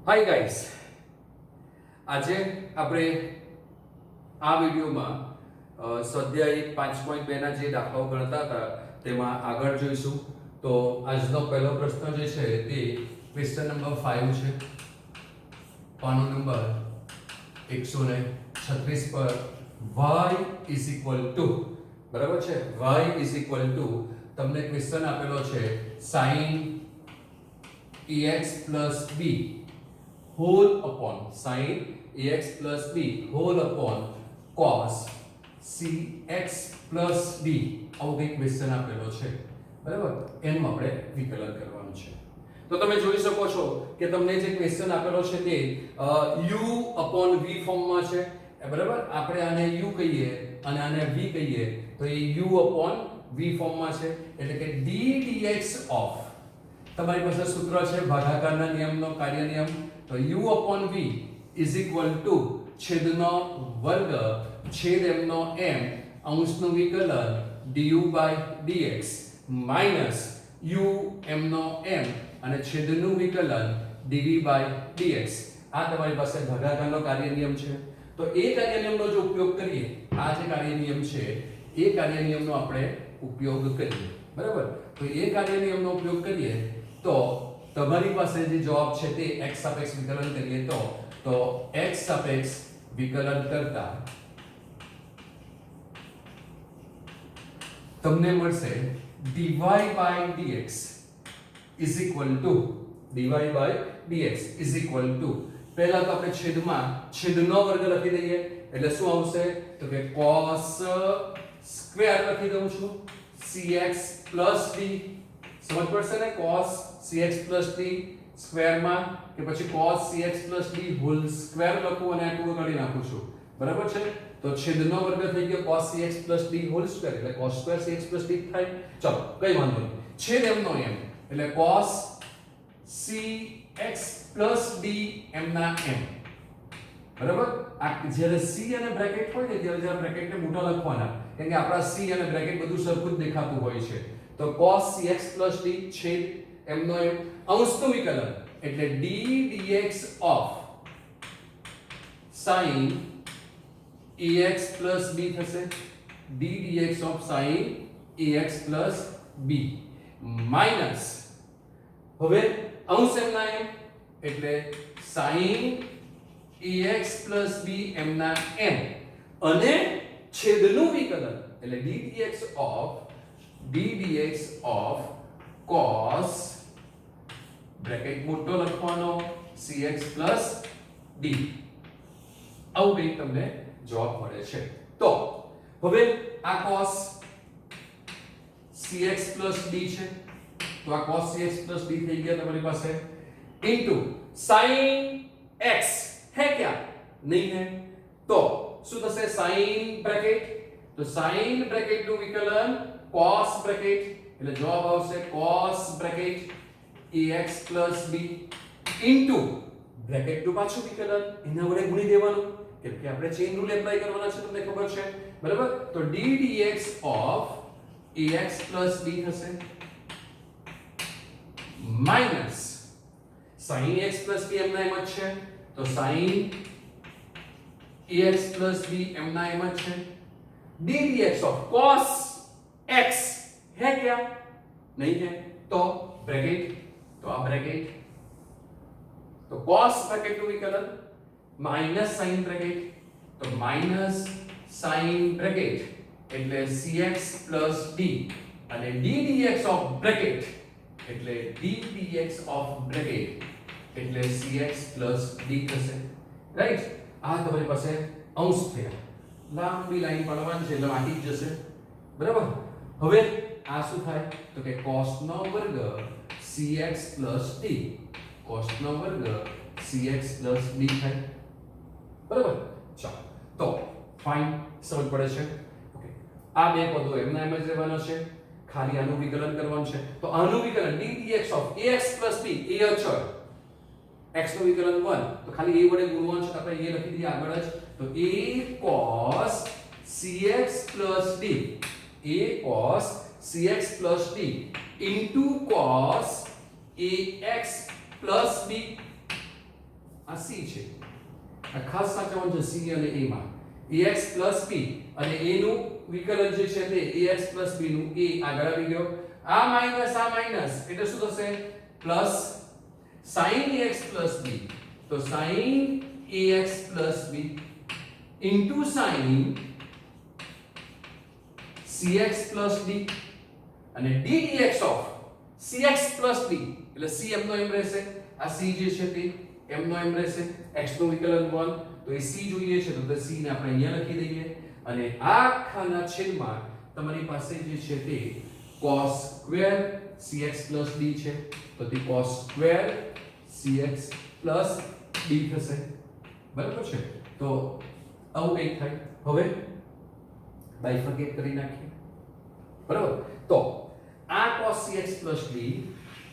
Hi guys, આજે આપણે આ વિડીયોમાં સ્વાધ્યાય 5.2 ના જે દાખલાઓ ગણતા હતા તેમાં આગળ જોઈશું. તો આજનો પહેલો પ્રશ્ન જે છે તે ક્વેશ્ચન નંબર 5 છે. પાનો નંબર 136 પર y ઇઝ ઇક્વલ ટુ, બરાબર છે, y ઇઝ ઇક્વલ ટુ તમને ક્વેશ્ચન આપેલો છે sin ax plus b whole upon sin ax plus b whole upon cos cx plus d. આવો કંઈક ક્વેશ્ચન આપેલો છે, બરાબર. એનું આપણે વિકલન કરવાનું છે. તો તમે જોઈ શકો છો કે તમને જે ક્વેશ્ચન આપેલો છે તે u upon v ફોર્મમાં છે, બરાબર. આપણે આને u કહીએ અને આને v કહીએ તો એ u upon v ફોર્મમાં છે, એટલે કે d dx of, તમારી પાસે સૂત્ર છે ભાગાકારના નિયમનો, કાર્ય નિયમ. તો u upon v is equal to છેદનો વર્ગ છેદ m નો m અંશનું વિકલન du by dx minus u m no m અને છેદનું વિકલન dv by dx. આ તમારી પાસે ભાગાકારનો કાર્ય નિયમ છે. તો એ કાર્ય નિયમનો જો ઉપયોગ કરીએ, આ જે કાર્ય નિયમ છે એ કાર્ય નિયમનો આપણે ઉપયોગ કરીએ, બરાબર. તો એ કાર્ય નિયમનો ઉપયોગ કરીએ તો તમારી પાસે જે જવાબ છે તે x સાપેક્ષ વિકલન કરીએ તો x સાપેક્ષ વિકલન કરતા તમને મળશે dy by dx is equal to પહેલા તો આપણે છેદમાં છેદનો વર્ગ લખી દઈએ, એટલે શું આવશે તો કે cos સ્ક્વેર લખી દઉં છું cx d. સમજ પડશે ને? cos cx d સ્ક્વેરમાં કે પછી cos cx d whole square લખું અને આ ટુ કાઢી નાખું છું, બરાબર છે. તો છેદનો વર્ગ થઈ ગયો cos cx d whole square, એટલે cos સ્ક્વેર cx d થાય. ચલો, કઈ વાંધો નહીં. છેદ m નો m એટલે cos cx d m ના m, બરાબર. આ જ્યારે c અને બ્રેકેટ હોય ને ત્યારે જ્યારે બ્રેકેટને મોટા લખવાના, કેમ કે આપણા c અને બ્રેકેટ બધું સરખું જ દેખાતું હોય છે. તો cos cx d છેદ m નો m અંશનું વિકલન એટલે d dx of sin ax b થશે, d dx of sin ax b minus, હવે અંશ m ના m એટલે sin ax b m ના m અને છેદનું વિકલન એટલે d dx of cos bracket મોટો લખવાનો cx d. આવું કંઈક તમને જવાબ મળે છે. તો હવે આ cos cx d છે, તો આ cos cx d થઈ ગયા તમારી પાસે ઇન્ટુ sin x है क्या? नहीं है. तो શું થશે? sin બ્રેકેટ, તો sin બ્રેકેટ નું વિકલન cos બ્રેકેટ એટલે જવાબ આવશે cos bracket ax b into bracket નું પાછું વિકલન એના વડે ગુણી દેવાનું, કેમ કે આપણે ચેઇન રૂલ એપ્લાય કરવાના છે, તમને ખબર છે, બરાબર. તો d dx of ax b થશે minus sin x b m ના એમ જ છે, તો sin ax b m ના એમ જ છે, d dx of cos x है क्या? नहीं है. तो ब्रैकेट, तो आ ब्रैकेट, तो cos ब्रैकेट નું વિકલન માઈનસ sin ब्रैकेट, તો માઈનસ sin ब्रैकेट એટલે cx d અને d dx of ब्रैकेट એટલે d dx of ब्रैकेट એટલે cx d થશે, રાઈટ. આ તમારી પાસે અંશ થયા. લાંબી લાઈન પાડવાની છે એટલે વાંચી જ જશે, બરાબર. હવે આ શું થાય તો કે cos નો વર્ગ cx d, cos નો વર્ગ cx d થાય, બરાબર. ચાલો, તો ફાઇન, સમજ પડે છે? ઓકે, આ બે પદો એમના એમ જ રહેવાના છે, ખાલી આનું વિકલન કરવાનું છે. તો આનું વિકલન d dx of ax b, a અચળ, x નું વિકલન 1, તો ખાલી a વડે ગુણવાનું છે, તો આપણે a લખી દઈએ આગળ જ. તો a cos cx d, a cos cx d into cos ax b આ c છે, આ ખાસ સાચવવાનું છે c અને a માં ax b અને a નું વિકલન જે છે તે ax b નું a આગળ આવી ગયો, આ માઈનસ એટલે શું થશે પ્લસ sin ax b, તો sin ax b into sin cx d અને d dx of cx d એટલે c એમનો એમ રહેશે, આ c જે છે તે એમનો એમ રહેશે, x નું વિકલન 1 તો એ c જોઈએ છે તો c ને આપણે અહીંયા લખી દઈએ અને આ આખાના છેદમાં તમારી પાસે જે છે તે cos સ્ક્વેર cx d છે તો તે cos સ્ક્વેર cx d થશે, બરાબર છે। તો આવું કંઈક થાય, હવે બાયફર્કેટ કરી નાખીએ, બરાબર। તો આ cos cx d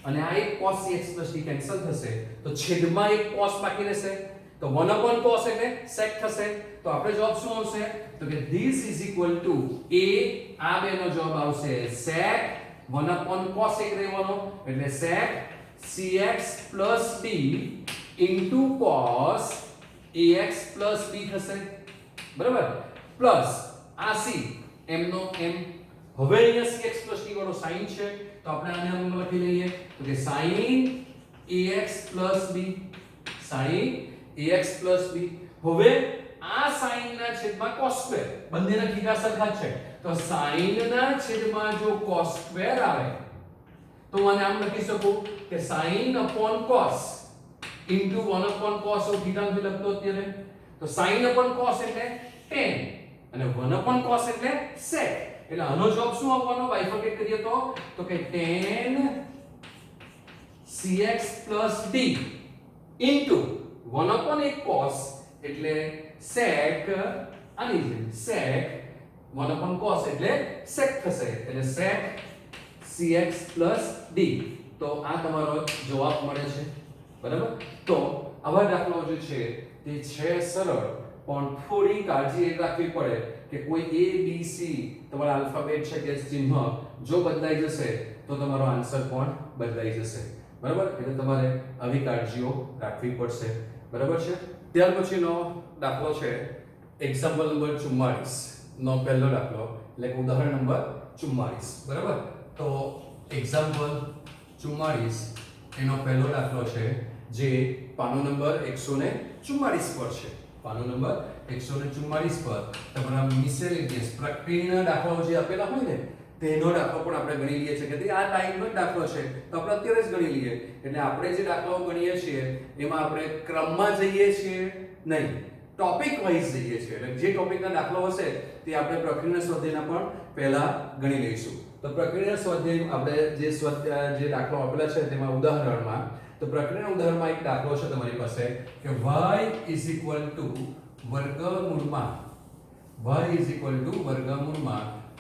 અને આ એક cos cx d કેન્સલ થશે તો છેદમાં એક cos બાકી રહેશે તો 1 cos એટલે sec થશે, તો આપણે જવાબ શું આવશે તો કે this is equal to a, આ બેનો જવાબ આવશે sec 1 cos એક રહેવાનો એટલે sec cx d into cos ax b થશે, બરાબર, પ્લસ આ c એમનો એમ, હવે અહીંયા cx d વાળો sin છે તો આપણે આને આમ લખી લઈએ તો કે sin ax b, sin ax b, હવે આ sin ના છેદમાં cos સ્ક્વેર, બંનેના થીટા સરખા છે તો sin ના છેદમાં જો cos સ્ક્વેર આવે તો હું આને આમ લખી શકું કે sin upon cos into 1 upon cos of theta નથી લખતો અત્યારે તો sin upon cos એટલે tan અને 1 upon cos એટલે sec, એટલે આનો જવાબ શું આવવાનો બાયફર્કેટ કરીએ તો કે tan cx d into 1 upon એક cos એટલે sec, આની જેમ sec 1 upon cos એટલે sec થશે એટલે sec cx d, તો આ તમારો જવાબ મળે છે, બરાબર। તો આવા દાખલાઓ જે છે તે છે સરળ પણ થોડી કાળજી એ રાખવી પડે કે કોઈ a b c તમારા આલ્ફાબેટ છે કે ચિહ્ન જો બદલાઈ જશે તો તમારો આન્સર પણ બદલાઈ જશે, બરાબર, એટલે તમારે આવી કાળજીઓ રાખવી પડશે, બરાબર છે। ત્યાર પછીનો દાખલો છે એક્ઝામ્પલ નંબર 44 નો પહેલો દાખલો એટલે કે ઉદાહરણ નંબર 44, બરાબર। તો એક્ઝામ્પલ 44 એનો પહેલો દાખલો છે જે પાનો નંબર 144 પર છે, પાનો નંબર 144 પર તમારા મિસેલેનિયસ પ્રક્રિયાના દાખલાઓ જે આપેલા હોય ને તેનો દાખલો પણ આપણે ગણી લઈએ છીએ કે આ ટાઈપનો દાખલો છે તો આપણે અત્યારે જ ગણી લઈએ, એટલે આપણે જે દાખલાઓ ગણીએ છીએ એમાં આપણે ક્રમમાં જઈએ છીએ નહીં, ટોપિક વાઇઝ જઈએ છીએ, એટલે જે ટોપિકના દાખલો હશે તે આપણે પ્રક્રિયાના સ્વાધ્યાયના પણ પહેલા ગણી લઈશું। તો પ્રક્રિયાના સ્વાધ્યાય આપણે જે દાખલો આપેલા છે તેમાં ઉદાહરણમાં તો પ્રક્રિયાના ઉદાહરણમાં એક દાખલો છે તમારી પાસે કે y =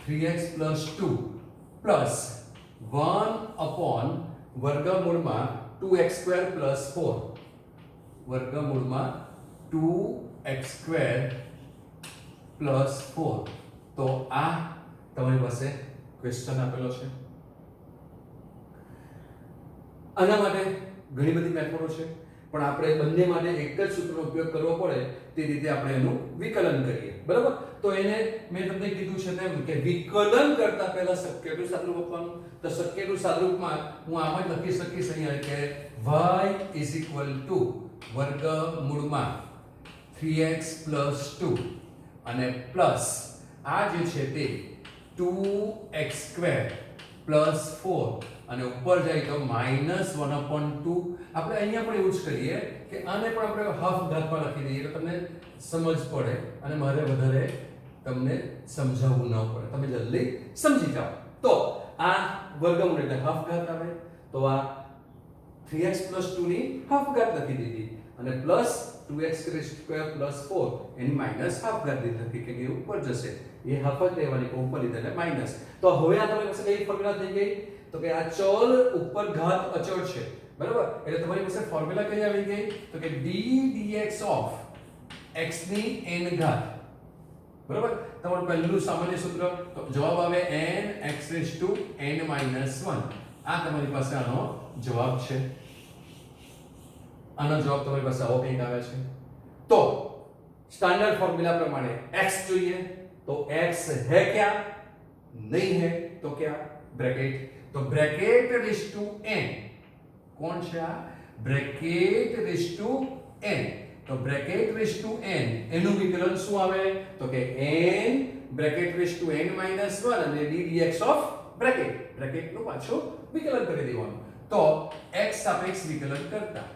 3x + 2 પ્લસ 1 upon વર્ગમૂળમાં 2x² + 4, વર્ગમૂળમાં 2x² + 4, તો આ તમારી પાસે ક્વેશ્ચન આપેલો છે। આના માટે ઘણી બધી મેથડો છે પણ આપણે બંને માટે એક જ સૂત્રનો ઉપયોગ કરવો પડે તે રીતે આપણે એનું વિકલન કરીએ, બરાબર। તો એને મેં તમને કીધું છે તેમ કે વિકલન કરતા પહેલા શક્યનું સાદુરૂપ આપવાનું, તો શક્યનું સાદુરૂપમાં હું આમ જ લખી શકીશ અહીંયા કે y = વર્ગમૂળમાં 3x + 2 અને પ્લસ આ જે છે તે 2x² + 4 અને ઉપર જાય તો -1/2, આપણે અહીંયા પણ એવું જ કરીએ કે આને પણ આપણે હાફ ઘાતમાં લખી દઈએ એટલે તમને સમજ પડે અને મારે વધારે તમને સમજાવવું ન પડે, તમે જલ્દી સમજી જાઓ। તો આ વર્ગમૂળ એટલે હાફ ઘાત આવે તો આ 3x + 2 ની હાફ ઘાત લખી દીધી અને પ્લસ 2x² + 4 એની માઈનસ હાફ ઘાત લખી કે ઉપર જશે એ હાફ જ લેવાની કે ઉપર લીધા એટલે માઈનસ। તો હવે આ તમારી પાસે કઈ ફોર્મ્યુલા થઈ ગઈ તો કે આ ચલ ઉપર ઘાત અચળ છે, બરાબર, એટલે તમારી પાસે ફોર્મ્યુલા કઈ આવી ગઈ તો કે d dx of x ની n ઘાત, બરાબર। તમારું પહેલું સામાન્ય સૂત્ર તો જવાબ આવે n x⁻n - 1, આ તમારી પાસે આનો જવાબ છે, આનો જવાબ તમારી પાસે આવો કંઈક આવે છે. તો સ્ટાન્ડર્ડ ફોર્મ્યુલા પ્રમાણે x જોઈએ તો x है क्या, नहीं है तो क्या, ब्रैकेट. तो ब्रैकेट रेस टू n कौन છે આ, ब्रैकेट रेस टू n. तो ब्रैकेट रेस टू n એનું વિકલન શું આવે તો કે n bracket raise to n - 1 અને d dx of bracket. Bracket નું પાછું વિકલન કરી દેવાનું. તો x સાપેક્ષ વિકલન કરતા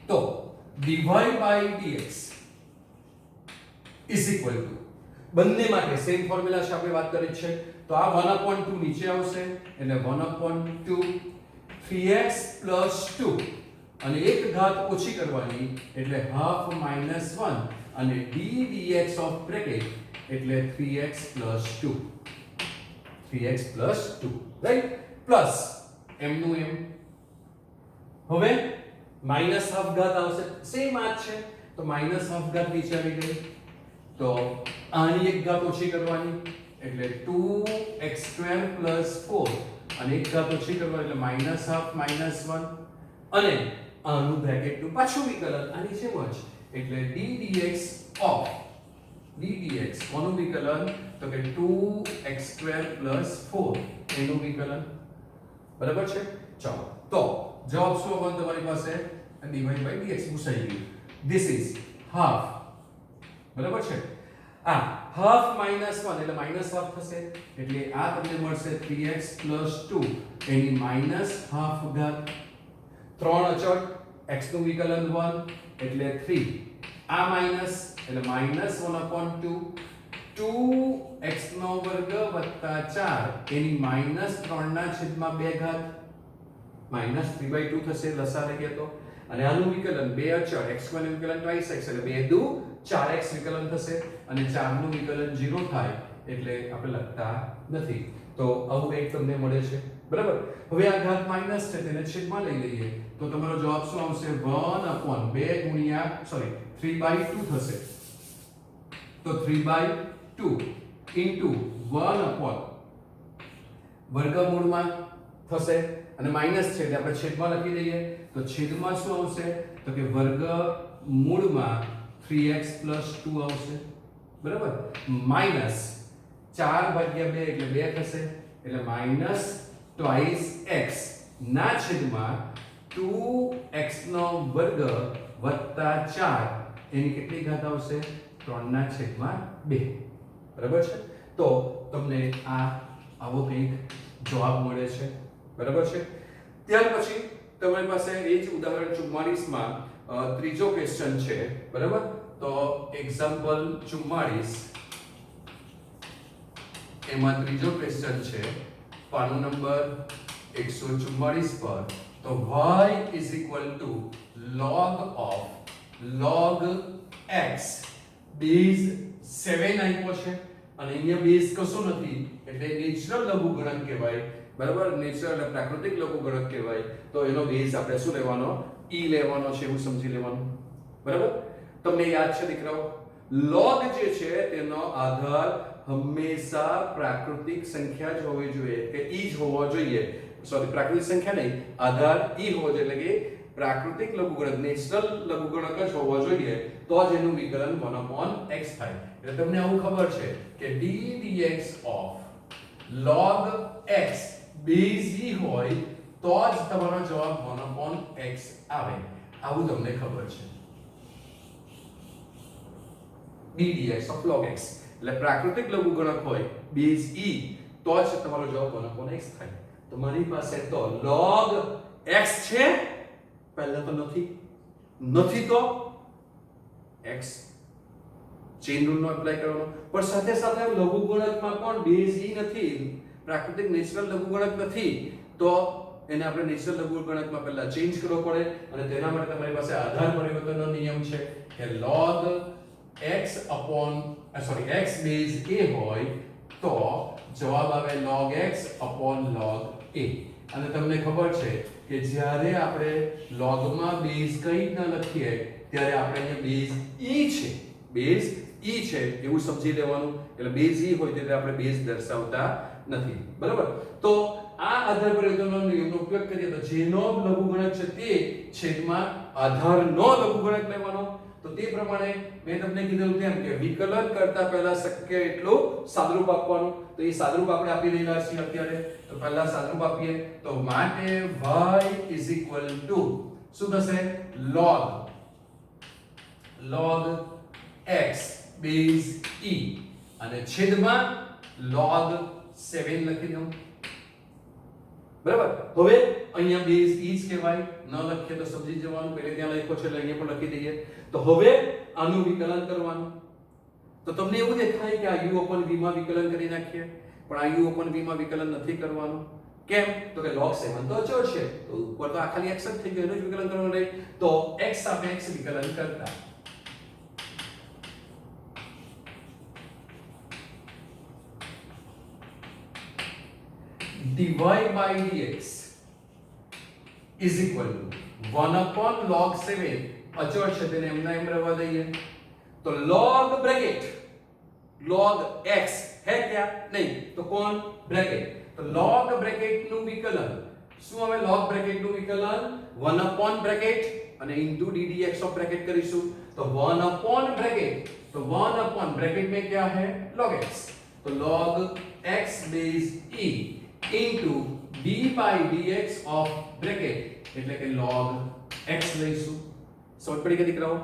तो dy by dx is equal to બંને માટે સેમ ફોર્મ્યુલા છે, આપણે વાત કરી છે. તો આ 1/2 નીચે આવશે એટલે 1/2 3x + 2 અને એક ઘાત ઓછી કરવાની એટલે હાફ -1 અને d dx ઓફ બ્રેકેટ એટલે 3x + 2 રાઈટ, પ્લસ m નું m. હવે માઈનસ હાફ ઘાત આવશે, સેમ આ છે. તો માઈનસ હાફ ઘાત નીચે આવી ગઈ તો આની એક ઘાત ઓછી કરવાની એટલે 2x² + 4 અને એક ઘાત ઓછી કરવાની એટલે માઈનસ હાફ -1 અને આનું બ્રેકેટનું પાછું વિકલન આની જેમ જ એટલે d dx of d dx કોનું વિકલન તો કે 2x² + 4 એનું વિકલન. બરાબર છે. ચાલો તો જવાબ શું આવવાનો તમારી પાસે dy by dx પૂછાઈ ગયું. This is half. બરાબર છે. આ હાફ -1 એટલે માઈનસ હાફ થશે એટલે આ તમને મળશે 3x + 2 એની માઈનસ હાફ ઘાત. 3 અચળ x નું વિકલન 1 એટલે 3. આ માઈનસ એટલે -1/2 2x નો વર્ગ વત્તા 4 એની -3/2 ઘાત -3/2 થશે લસા લઈએ તો. અને આનું વિકલન 2 અચળ x1 નું વિકલન 2x એટલે 2 દુ 4x વિકલન થશે અને 4 નું વિકલન 0 થાય એટલે આપણે લખતા નથી. તો આવું કંઈક તમને મળે છે. બરાબર. હવે આ ઘાત માઈનસ છે તેને છેદમાં લઈ લઈએ તો તમારો જવાબ શું આવશે 1/2 ગુણ્યા 3/2 થશે. તો 3/2 ઇન્ટુ 1 વર્ગમૂળમાં થશે અને માઈનસ છે એટલે આપણે છેદમાં લખી દઈએ તો છેદમાં શું આવશે તો કે વર્ગમૂળમાં 3x + 2 આવશે. બરાબર. માઈનસ 4/2 એટલે 2 થશે એટલે -2x ના છેદમાં 2x નો વર્ગ વત્તા 4 એની કેટલી ઘાત આવશે 3/2. બરાબર છે. તો તમને આવો કંઈક જવાબ મળે છે. બરાબર છે. ત્યાર પછી તમારી પાસે એ જ ઉદાહરણ 44 માં ત્રીજો ક્વેશ્ચન છે. બરાબર. તો એક્ઝામ્પલ 44 એમાં ત્રીજો ક્વેશ્ચન છે પાનો નંબર 144 પર. તો y = log x બેઝ 7 આપ્યો છે અને અહીંયા બેઝ કશું નથી એટલે નેચરલ લઘુગણક કહેવાય. બરાબર. નેચરલ એટલે પ્રાકૃતિક લઘુગણક કહેવાય. તો એનો બેઝ આપણે શું લેવાનો e લેવાનો છે એવું સમજી લેવાનું. બરાબર. તમને યાદ છે દીકરાઓ log જે છે તેનો આધાર હંમેશા પ્રાકૃતિક સંખ્યા જ હોવી જોઈએ કે e જ હોવો જોઈએ. સોરી, પ્રાકૃતિક સંખ્યા નહીં, આધાર e હોવો જોઈએ એટલે કે પ્રાકૃતિક લઘુગણક નેચરલ લઘુગણક જ હોવો જોઈએ તો જ એનું વિકલન 1/x થાય. એટલે તમને આવું ખબર છે કે d dx of log x base e હોય તો જ તમારો જવાબ 1/x આવે. આવું તમને ખબર છે. d dx of log x એટલે પ્રાકૃતિક લઘુગણક હોય બેઝ e તો જ તમારો જવાબ 1/x થાય. તો મારી પાસે તો log x છે પહેલા તો નથી તો x ચેઇન રૂલ નો એપ્લાય કરવાનો પણ સાથે સાથે લઘુગણકમાં પણ બેઝ e નથી પ્રાકૃતિક નેચરલ લઘુગણક નથી તો એને આપણે નેચરલ લઘુગણકમાં પહેલા ચેન્જ કરવો પડે અને તેના માટે તમારી પાસે આધાર પરિવર્તનનો નિયમ છે કે log x બેઝ a હોય તો જવાબ આવે log x log a. અને તમને ખબર છે કે જ્યારે આપણે logમાં બેઝ કંઈ ન લખીએ ત્યારે આપણે અહીંયા બેઝ e છે એવું સમજી લેવાનું. એટલે બેઝ e હોય ત્યારે આપણે બેઝ દર્શાવતા નથી, બરાબર? તો આ આધાર પરિવર્તનનો નિયમનો ઉપયોગ કરીએ તો જેનો લઘુગણક છે તે છેદમાં આધારનો લઘુગણક લેવાનો. તો તે પ્રમાણે મેં તમને કીધું તેમ કે વિકલન કરતા પહેલા શક્ય એટલું સાદરૂપ આપવાનું. તો એ સાદરૂપ આપણે આપી રહ્યા છીએ અત્યારે. તો પહેલા સાદરૂપ આપીએ તો માટે y શું થશે? log x બેઝ e અને છેદમાં log 7 લખી દઉં, બરાબર? હવે અહીંયા બેઝ e જ કહેવાય, ન લખીએ તો સમજી જવાનું, પહેલે ત્યાં લખ્યો છે એટલે અહીંયા પણ લખી દઈએ. તો હવે આનું વિકલન કરવાનું. તો તમને એવું દેખાય કે આ u upon v માં વિકલન કરી નાખીએ, પણ આ u upon v માં વિકલન નથી કરવાનું. કેમ? તો કે log 7 તો અચળ છે, તો ઉપર તો આ ખાલી x જ થઈ ગયું, એનું જ વિકલન કરવાનું નહીં. તો x સાપેક્ષ વિકલન કરતા dy by dx is equal to 1 upon log 7 અચળ છે તેને એમના એમ રહેવા દઈએ. તો log બ્રેકેટ log x है क्या? नहीं, तो कौन? ब्रैकेट. तो log ब्रैकेट નું વિકલન શું આવે? log ब्रैकेट નું વિકલન 1 upon ब्रैकेट અને into ddx of ब्रैकेट કરીશું. तो 1 upon ब्रैकेट, तो 1 upon ब्रैकेट में क्या है? log x. तो log x base e into d by dx of bracket એટલે કે log x લઈશું. સમજ પડી કે દીકરાઓ?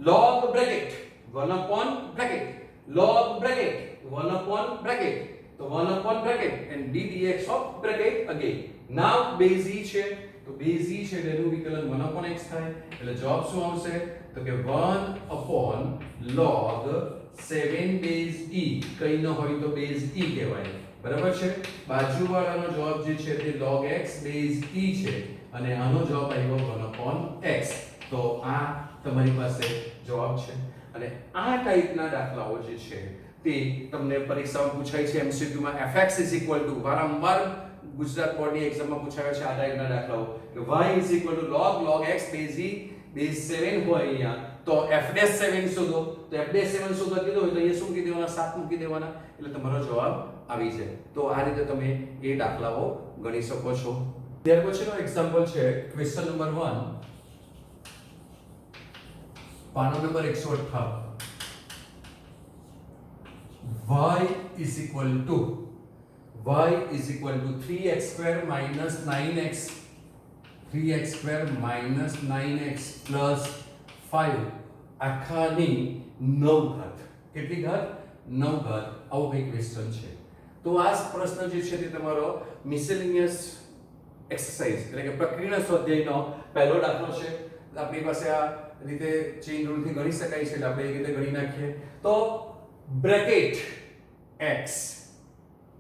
log bracket 1 upon bracket, log bracket 1 upon bracket, તો 1 upon bracket and d dx of bracket again. now base e છે, તો base e છે એનું વિકલન 1 upon x થાય એટલે જવાબ શું આવશે? તો કે 1 upon log 7 base e, કઈ ન હોય તો base e કહેવાય, બરાબર છે? બાજુવાળાનો જવાબ જે છે તે log x base e છે અને આનો જવાબ આવ્યો 1 upon x. તો આ તમારી પાસે જવાબ છે. અને આ ટાઈપના દાખલાઓ જે છે તે તમને પરીક્ષામાં પૂછાય છે MCQ માં. fx વારંવાર ગુજરાત બોર્ડની એક્ઝામમાં પૂછાયા છે આ ટાઈપના દાખલાઓ કે y log x base e base 7 હોય અહીંયા તો f'7 શોધો. તો f'7 શોધવા કીધું હોય તો અહીંયા શું મૂકી દેવાના? 7 મૂકી દેવાના એટલે તમારો જવાબ આવી જાય. તો આ રીતે તમે એ દાખલાઓ ગણી શકો છો. ત્યાર પછીનો એક્ઝામ્પલ છે ક્વેશ્ચન નંબર 1, પાનો number 158. y is equal to 3x square minus 9x, 3x square minus 9x plus 5 આખાની 9 ઘાત. કેટલી ઘાત? 9 ઘાત. આવો કંઈક ક્વેશ્ચન છે. તો આ પ્રશ્ન જે છે તે તમારો મિસેલેનિયસ એક્સરસાઇઝ એટલે કે પ્રક્રિયા સ્વાધ્યાયનો પહેલો દાખલો છે. આપણી પાસે આ રીતે ચેઇન રૂલ થી ગણી શકાય છે એટલે આપણે એ રીતે ગણી નાખીએ. તો ब्रैकेट x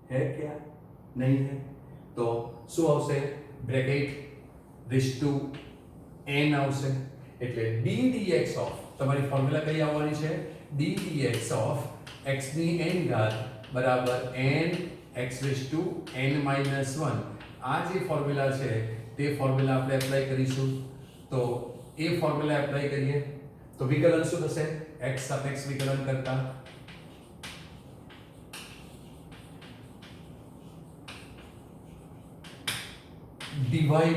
है क्या? नहीं है, तो શું આવશે? ब्रैकेट रेस टू n આવશે એટલે d dx of તમારી ફોર્મ્યુલા કઈ આવવાની છે? d dx of x ની n ઘાત બરાબર n x raise to n minus 1. આ જે ફોર્મ્યુલા છે તે ફોર્મ્યુલા આપણે એપ્લાય કરીશું. તો એ ફોર્મ્યુલા એપ્લાય કરીએ તો વિકલન શું થશે? x સાપેક્ષ વિકલન કરતા dy by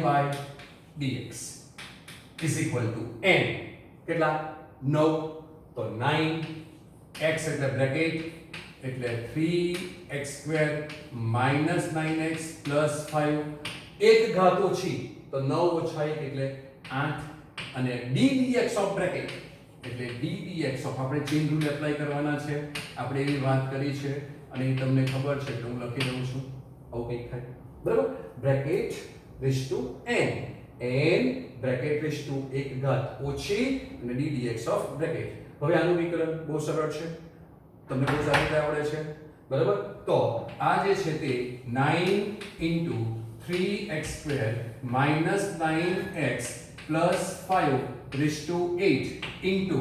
dx is equal to n. કેટલા? 9. તો 9x એટલે બ્રેકેટ એટલે 3x square minus 9x plus 5 એક ઘાત ઓછી તો 9 ઓછા 1 એટલે 8 અને d dx of bracket એટલે d dx of આપણે ચેઇન રૂલ એપ્લાય કરવાના છે. આપણે એવી વાત કરી છે અને એ તમને ખબર છે કે હું લખી દઉં છું. આવું કંઈક થાય, બરાબર? Bracket raise to n, n bracket raise to એક ઘાત ઓછી અને d dx of bracket. હવે આનું વિકલન બહુ સરળ છે, તમને બહુ સારી રીતે આવડે છે, બરાબર? તો આ જે છે તે 9 into 3x square minus 9x plus 5 raised to 8 into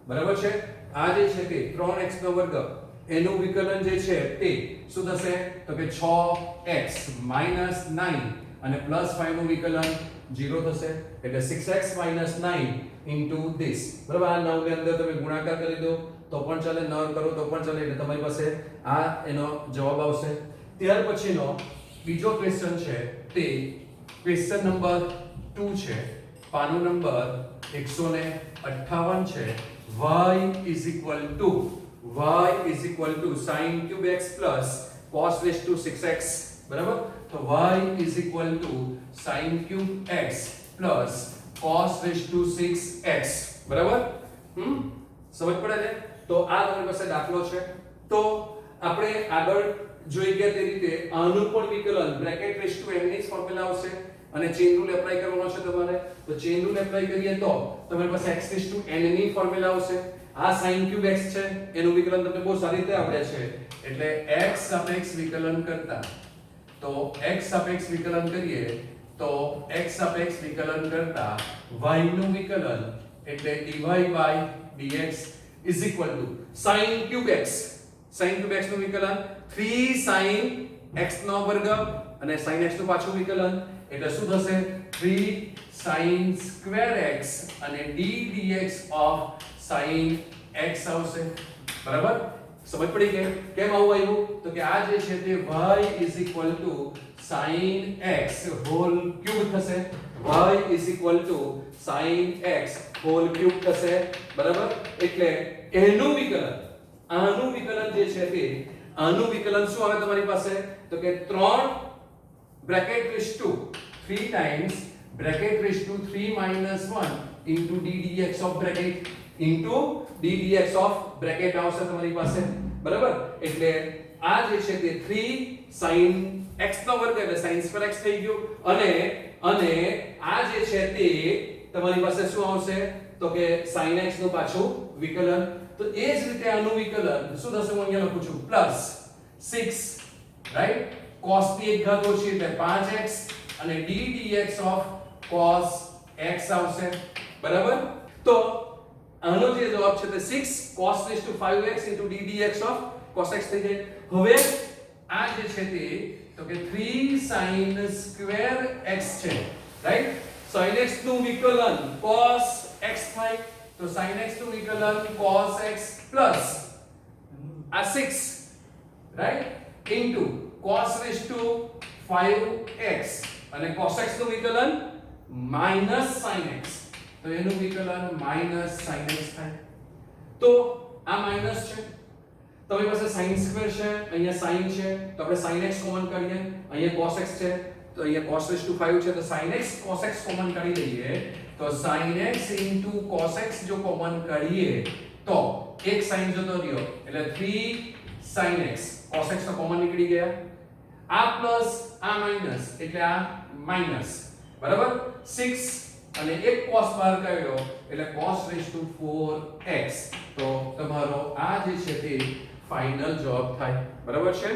બરાબર છે આ જે છે તે 3x નો વર્ગ એનું વિકલન જે છે તે શું થશે? તો કે 6x minus 9 અને plus 5 નું વિકલન 0 થશે એટલે 6x minus 9 into this. બરાબર? આ 9 ની અંદર તમે ગુણાકાર કરી દો તો પણ ચાલે, ન કરો તો પણ ચાલે એટલે તમારી પાસે આ એનો જવાબ આવશે. ત્યાર પછીનો બીજો ક્વેશ્ચન છે તે ક્વેશ્ચન નંબર 2 છે, પાનો નંબર 158 છે. y is equal to sin cube x plus cos raised to 6x, બરાબર. તો y is equal to sin cube x plus cos raised to 6x, બરાબર. સમજ પડે ને? તો આ તમારી પાસે દાખલો છે. તો આપણે આગળ જોઈ ગયા તે રીતે આનું પણ વિકલન બ્રેકેટ રેઝ ટુ n ની ફોર્મ્યુલા આવશે અને ચેઇન રૂલ એપ્લાય કરવાનો છે તમારે. તો ચેઇન રૂલ એપ્લાય કરીએ તો તમારી પાસે x રેઝ ટુ n ની ફોર્મ્યુલા આવશે. આ sin ક્યુબ x છે, એનું વિકલન તમને બહુ સારી રીતે આવડે છે. એટલે x સાપેક્ષ વિકલન કરતા, તો x સાપેક્ષ વિકલન કરીએ તો x સાપેક્ષ વિકલન કરતા y નું વિકલન એટલે dy by dx is equal to sin cube x. sin cube x નું વિકલન 3 sin x નો વર્ગ અને sin x નું પાછું વિકલન એટલે શું થશે? 3 sin square x અને d dx of sin x આવશે, બરાબર. સમજ પડી કે કેમ આવું આવ્યું? તો કે આ જે છે તે y is equal to sin x whole cube થશે. y is equal to sin x whole cube થશે, બરાબર. એટલે એનું વિકલન, આનું વિકલન જે છે તે આનું વિકલન શું આવે તમારી પાસે? તો કે 3 bracket raised to 3 times bracket raised to 3 minus 1 into d dx of bracket into d dx of bracket આવશે તમારી પાસે, બરાબર. એટલે આ જે છે તે 3 sin x નો વર્ગ એટલે sin square x થઈ ગયું અને આ જે છે તે તમારી પાસે શું આવશે? તો કે sin x નું પાછું વિકલન. તો એ જ રીતે આનું વિકલન શું થશે? હું અહીંયા લખું છું પ્લસ 6, રાઈટ. cos ની એક ઘાત ઓછી એટલે 5x અને d dx of cos x આવશે, બરાબર. તો આનો જે જવાબ છે તે 6 cos raised to 5x into d dx of cos x થઈ જાય. હવે આ જે છે તે તો કે 3 sin square x છે, રાઈટ. sin x નું વિકલન cos x થાય તો sin x નું વિકલન cos x plus આ 6, right, into cos raised to 5x અને cos x નું વિકલન minus sin x, તો એનું વિકલન minus sin x થાય. તો આ માઈનસ છે, તમારી પાસે sin સ્ક્વેર છે, અહીંયા sin છે, તો આપણે sin x કોમન કાઢીએ. અહીંયા cos x છે તો અહીંયા cos raised to 5 છે તો sin x cos x common કાઢી દઈએ. તો sin x into cos x જો કોમન કાઢીએ તો એક sin જતો રહ્યો એટલે 3 sin x cos x તો કોમન નીકળી ગયા. આ પ્લસ આ માઈનસ એટલે આ માઈનસ, બરાબર. 6 અને એક cos બહાર કાઢ્યો એટલે cos raised to 4x. તો તમારો આ જે છે તે ફાઇનલ જવાબ થાય, બરાબર છે.